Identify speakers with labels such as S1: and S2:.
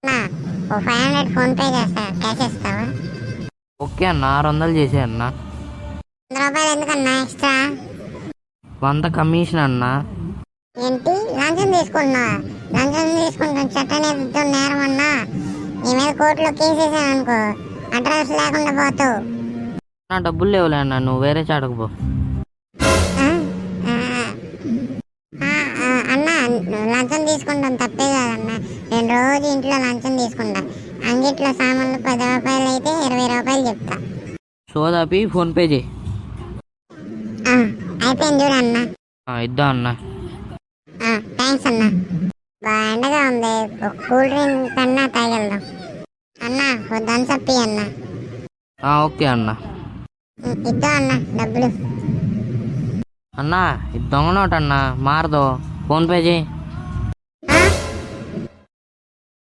S1: అన్నా, ఓ 500 phone pay చేస్తా, cash ఇస్తావా?
S2: ఓకే అన్న, 600 చేసే అన్న.
S1: 100 రూపాయలు ఎందుకన్నా ఎక్స్ట్రా?
S2: 100 కమిషన్ అన్న.
S1: ఏంటి లంచం తీసుకుంటున్నావా? లంచం తీసుకుంటాం చట్టనితో నేరం అన్నా. నీ మీద కోర్టులో కేసేసాను అనుకో, అడ్రస్ లేకుండా పోతావు.
S2: నా డబ్బులు లేవులే అన్న, నువ్వు వేరే చాటకు పో.
S1: ఆ? ఆ, అన్నా, లంచం తీసుకుంటాం తప్పే కాదన్నా. నేను రోజు ఇంట్లో లంచం తీసుకుంటా. అంగిట్లో సామాన్లు 10 రూపాయలు అయితే 20 రూపాయలు చెప్తా.
S2: సోదాపి ఫోన్పే చేయి.
S1: ఆ, అయిపోయింది చూడు అన్నా.
S2: ఇద్దా అన్న.
S1: థ్యాంక్స్ అన్నా. బాగా ఎండగా ఉంది, ఒక కూల్ డ్రింక్ కన్నా తాగెళ్దాం. అన్నా, ఓ థమ్సప్ ఇయ్యి అన్నా.
S2: ఓకే అన్న.
S1: ఇద్దా అన్నా డబ్బులు.
S2: అన్నా, ఇది దొంగ నోట్ అన్న, మారదు. ఫోన్పే చేయి.